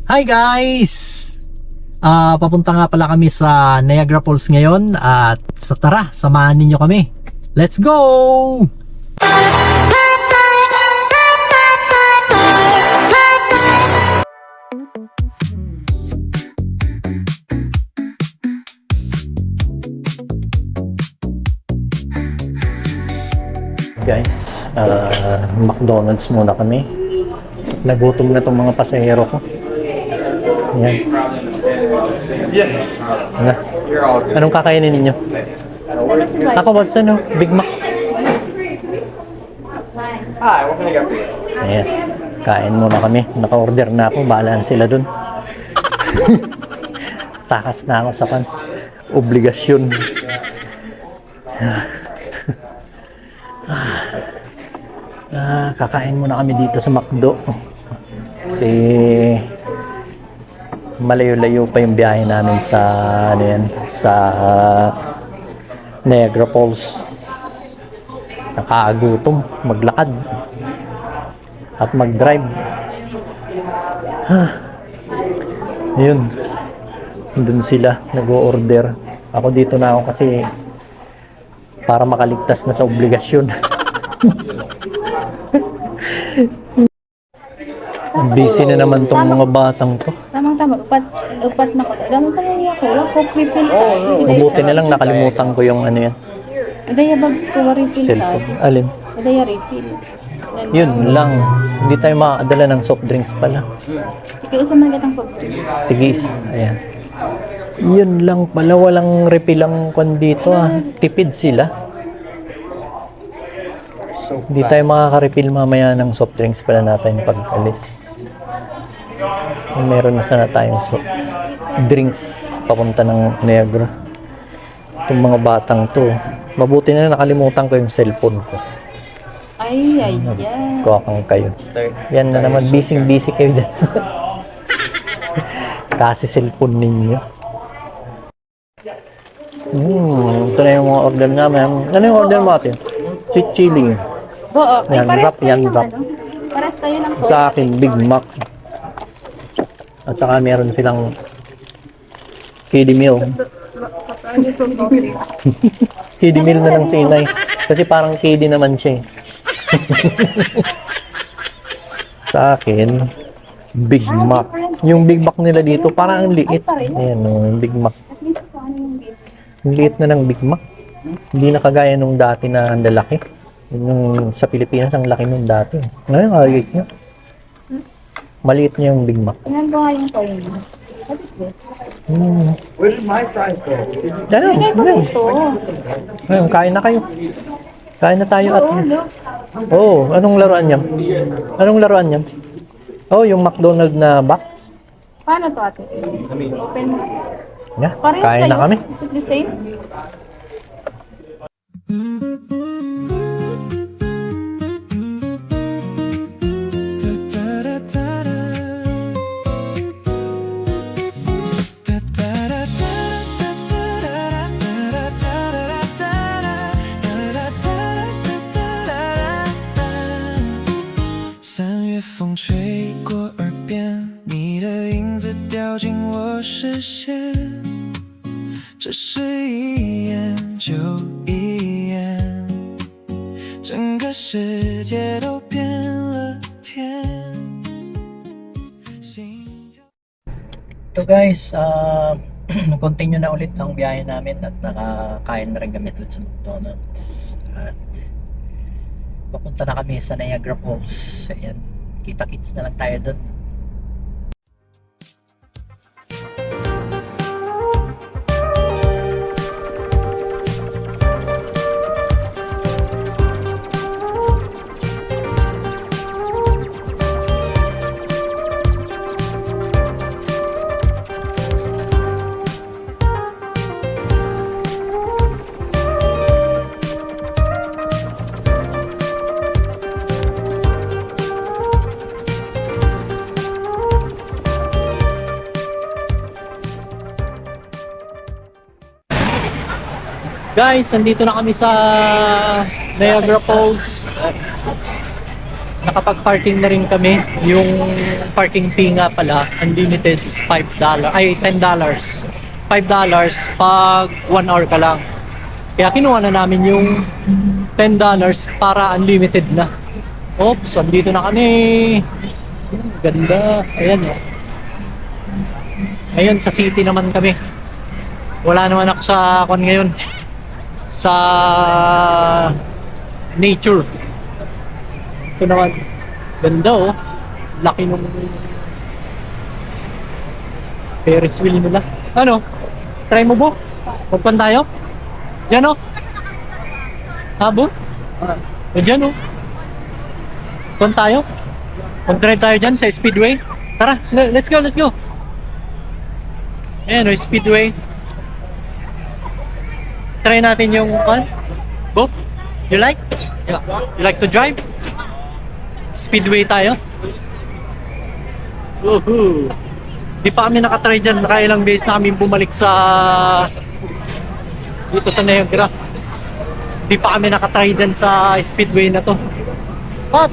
Hi guys! Papunta nga pala kami sa Niagara Falls ngayon at tara, samahan ninyo kami. Let's go! Guys, McDonald's muna kami. Nagutom na tong mga pasahero ko. Ayan. Ano? Anong kakainin ninyo? Ako, what's ano? Big Mac. Hi, what can I get for you? Ayan. Kain muna kami. Naka-order na ako. Bahala na sila dun. Takas na ako sa obligasyon. Kakain muna kami dito sa McDo. Kasi malayo-layo pa yung biyahe namin sa sa Niagara Falls. Nakaagutom maglakad at mag-drive. Yun. Doon sila nag-o-order. Ako dito na ako kasi para makaligtas na sa obligasyon. Busy na naman tong mga batang to. Tamang-tama, upat na ko. Damang-tama niya ako. Coke refill sa. Mabuti na lang nakalimutan ko yung ano yan. Idaya bags ko refill sa. Cellphone. Alin? Idaya refill. Yun lang. Hindi tayo makakadala ng soft drinks pala. Ikaw sa mga gatang soft drinks. Tigis. Ayan. Yun lang pala. Walang refill ang kwan dito Tipid sila. Hindi tayo makaka-refill mamaya ng soft drinks pala natin pag alis. Meron na sana tayong drinks papunta ng Niagara. Itong mga batang to. Mabuti na nakalimutan ko yung cellphone ko. Ay. Kuwakang kayo. Yan na naman. Busy kayo dyan sa kasi cellphone ninyo. Ito na yung mga order namin. Ano yung order mo atin? Sweet chili. Oo. Yan, wrap. Pares tayo ng Coke. Sa akin, Big Mac. At saka meron silang kiddie meal. Kiddie meal na ng sinay. Kasi parang kiddie naman siya Sa akin, Big Mac. Yung Big Mac nila dito, parang ang liit. Ayan yung Big Mac. Ang liit na ng Big Mac. Hindi na kagaya nung dati na ang lalaki. Yung sa Pilipinas, ang laki nung dati. Ngayon, maliit niya. Maliit niya yung Big Mac. Tingnan ko nga yung toy mo. What is this? Where did my fries go? Bigay ko dito. Ngayon, kain na kayo. Kain na tayo at... Oo, anong laruan niya? Anong laruan niya? Yung McDonald's na box. paano to ate? Open mo. Yeah, Parehas kain na kayo? kami. Is it the same? So guys, continue na ulit ang biyahe namin at nakakain na rin kami doon sa McDonald's at papunta na kami sa Niagara Falls. Ayan, kita-kits na lang tayo doon. Guys, nandito na kami sa Niagara Falls. nakapag-parking na rin kami. Yung parking fee nga pala, unlimited is $5. Ay, $10. $5 pag 1 hour ka lang. Kaya kinuha na namin yung $10 para unlimited na. Oops, andito na kami. Ganda. Ayan o. Ngayon, sa city naman kami. Wala naman ako sa ngayon. Sa nature. Ito naman. Ganda oh. Laki nung Ferris wheel nila. Ano? Try mo bo? Magpan tayo? Diyan oh. Habo? Diyan oh. Magpan tayo? Mag-drive tayo dyan sa Speedway. Tara, let's go, let's go. Ayan oh, Speedway. Try natin yung Bo? You like? Yeah. You like to drive? Speedway tayo. Woohoo! Di pa kami nakatry dyan. Nakailang beses na kami bumalik sa dito sa Niagara. Di pa kami nakatry dyan sa Speedway na to. But,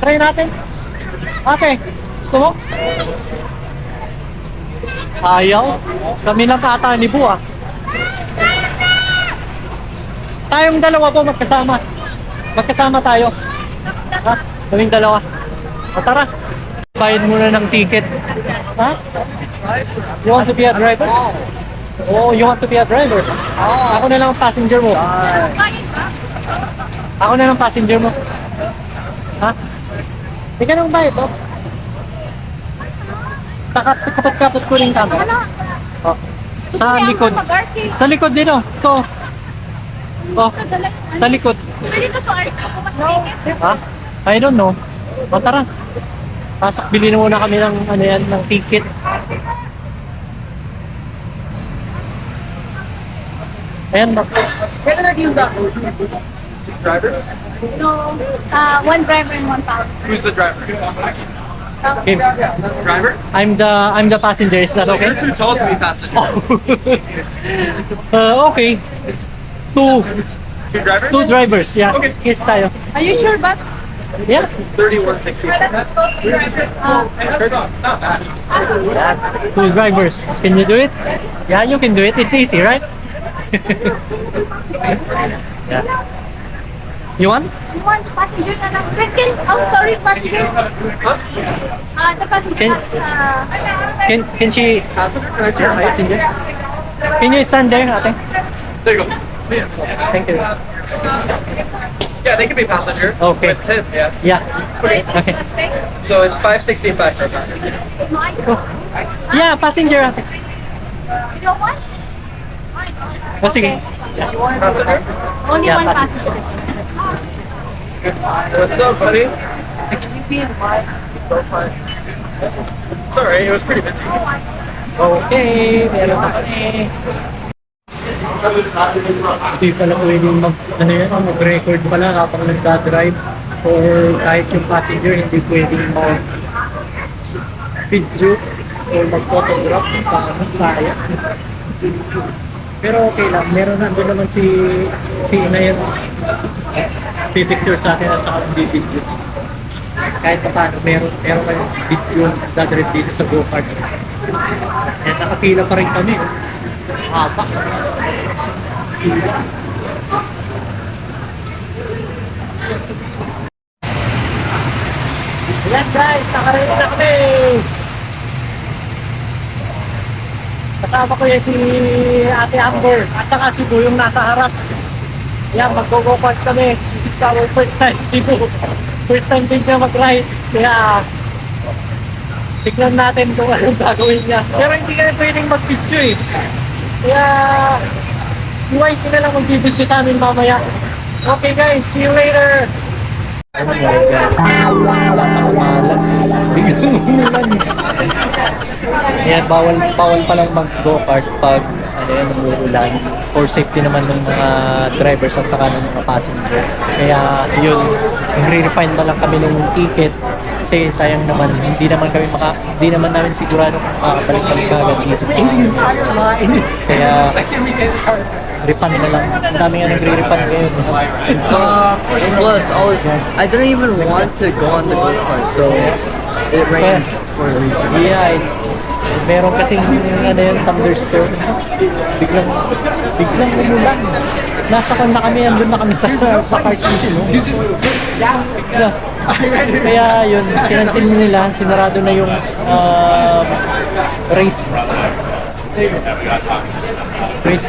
try natin. Okay. Gusto mo? Ayaw. Kami lang ata ni Bu ah. Tayong dalawa po magkasama. Magkasama tayo. Ha? Kaming dalawa. O tara. Bayad muna ng ticket. Ha? You want to be a driver? Oh, you want to be a driver? Ako na lang ang passenger mo. Ako na lang ang passenger mo. Ha? Hindi ka nang bayad, oh. Kapat-kapat ko rin kami. Oh. Sa likod. Sa likod din, oh. Ito. Oh. Sa likod. Dito sa art ako mas mainit. Ha? I don't know. O tara. Pasok, bili na muna kami ng ano yan, ng ticket. Ayan, Max. Drivers? No, one driver and one passenger. Who's the driver? Okay. Driver? I'm the passenger. Is that okay? You're too tall to be passenger. Okay. Two Two drivers? drivers. Yeah. Okay. Kiss tayo. Are you sure, but? Yeah. 3160. Not bad. Two drivers. Can you do it? Yeah, you can do it. It's easy, right? Yeah. You want? You want passenger na lang? Oh, sorry, passenger. The passenger has, Can she Passenger? Can I see your height? passenger? Can you stand there, ate? There you go. Thank you. Yeah, they can be passenger. Okay. With him, yeah. Yeah. so it's Okay. must pay? So it's 565 for a passenger. Yeah, passenger, ate. You don't want? O sige. Passenger? Only Yeah, one passenger. passenger. What's up, buddy? It's alright, it was pretty busy. Okay, meron na kami. Hindi pala pwedeng mag-record pala kapag nagdadrive or kahit yung passenger hindi pwedeng mag-video or mag-photograph sa sayang. Pero okay lang, meron na doon naman si Ina yun. Pipicture sa akin at saka video. Kahit pa paano, meron kayong video nagdadrive dito sa go-kart. Kaya nakapila pa rin kami. Haba. Pila. Ayan guys, nakaready na kami! Kasama ko yan si Ate Amber at saka si Bu yung nasa harap. Ayan, mag-go-kart kami. This is our first time si Bu. First time din niya mag-ride. Kaya tignan natin kung anong gagawin niya. Pero hindi kami pwedeng mag-video eh. Kaya si White na lang mag-video sa amin mamaya. Okay guys, see you later! Oh my guys, malas. Biglang umulan. Kaya bawal palang mag-go-kart pag ano yan, umuulan. For safety naman ng mga drivers at saka ng mga passenger. Kaya yun, nagre-refine na lang kami ng ticket. Kasi sayang naman, hindi naman namin sigurado kung makakabalik kami kagad dito. Kaya Repan na lang. Ang dami nga nagre-repan ngayon. Plus, I didn't even want to go on the go-kart, so it rained for a reason. Yeah, meron kasing ano yun, thunderstorm. Biglang umulan. Nasa kan na kami, andun na kami sa kart mismo. Yeah. Kaya yun, pinansin nila, sinarado na yung race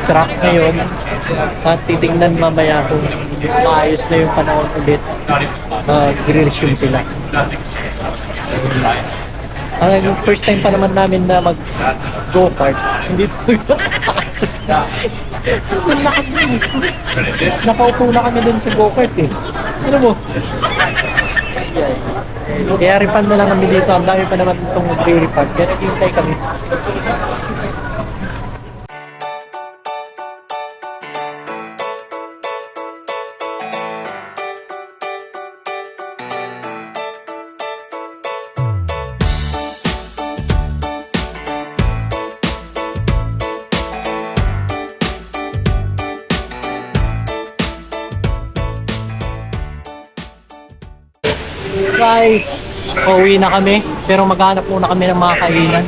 track ngayon. At titingnan mamaya kung maayos na yung panahon ulit. Gre-resume sila. Yung first time pa naman namin na mag go-kart, hindi po yung nakaupo na kami dun sa go-kart eh. Ano mo? Kaya repan na lang kami dito. Ang dami pa naman itong re-repan. Kaya naghihintay kami. Guys, pauwi na kami. Pero maghanap muna kami ng mga kainan.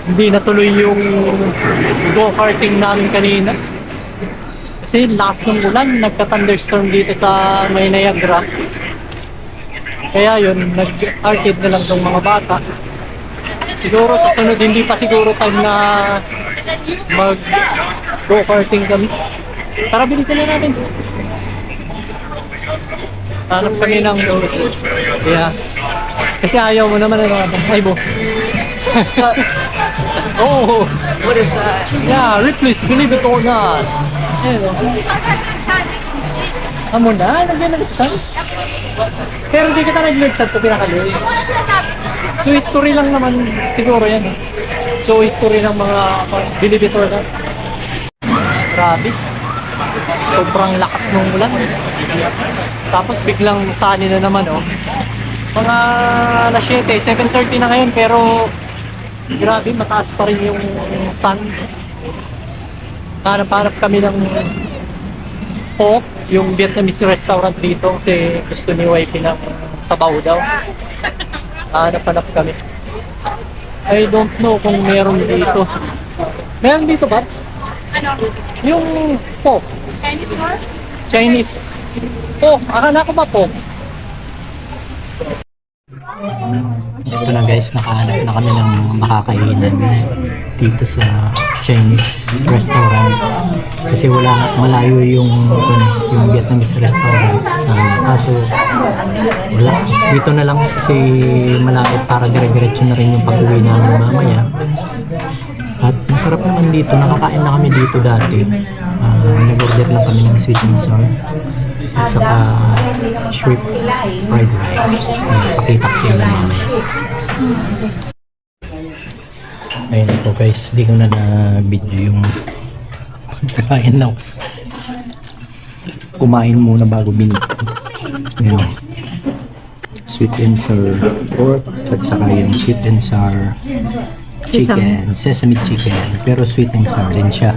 Hindi natuloy yung go-karting namin kanina. Kasi last ng ulan, nagka-thunderstorm dito sa may Niagara. Kaya yun, nag-arcade na lang tong mga bata. Siguro sa sunod, hindi pa siguro time na mag-go-karting kami. Tara, bilisan na natin. Hanap kami ng yeah. Kasi ayaw mo naman na ay mo. Oh, What is that? yeah, Ripley's Believe It or Not. Ayun. Amo na, nag-nagsan. Pero hindi kita nag-nagsan ko pinakali. So history lang naman siguro yan. So history ng mga Believe It or Not. Grabe. Sobrang lakas ng ulan. Tapos biglang sani na naman oh. Mga alas 7, 7:30 na ngayon pero grabe mataas pa rin yung sun. Hanap-hanap kami ng Po, yung Vietnamese restaurant dito kasi gusto ni wifey ng sabaw daw. Hanap-hanap kami. I don't know kung meron dito. Meron dito ba? Ano? Yung Po. Chinese store? Chinese. Po, akala ko ba po? Ito na guys, nakahanap na kami ng makakainan dito sa Chinese restaurant. Kasi malayo yung Vietnamese restaurant kaso wala. Dito na lang kasi malapit para dire-diretso na rin yung pag-uwi namin mamaya. At masarap naman dito, nakakain na kami dito dati. Nag-order lang kami ng sweet and sour at saka shrimp fried rice. Pakita ko sila mamaya. Ayun po guys, di ko na na-video yung pagkain na. Kumain muna bago binito. Ayun. Sweet and sour pork at saka yung sweet and sour chicken, sesame chicken, pero sweet and sour din siya.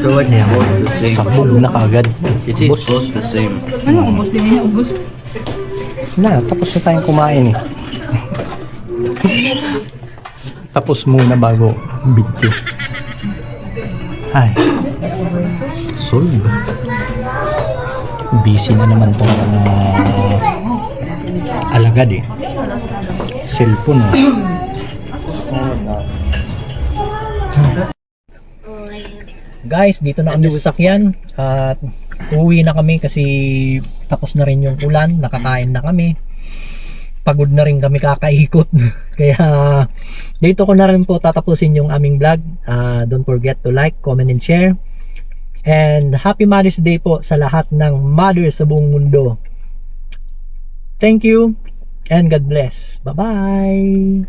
They're like both the same. Sabog na kagad. It tastes both the same. Na, tapos na tayong kumain eh. Tapos muna bago video. Ay. Solve. Busy na naman tong alagad eh. Cellphone eh. Guys, dito na kami sa sasakyan at uwi na kami kasi tapos na rin yung ulan, nakakain na kami. Pagod na rin kami kakaikot. Kaya dito ko na rin po tatapusin yung aming vlog. Don't forget to like, comment, and share. And Happy Mother's Day po sa lahat ng mothers sa buong mundo. Thank you and God bless. Bye-bye!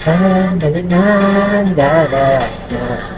Da da da da da.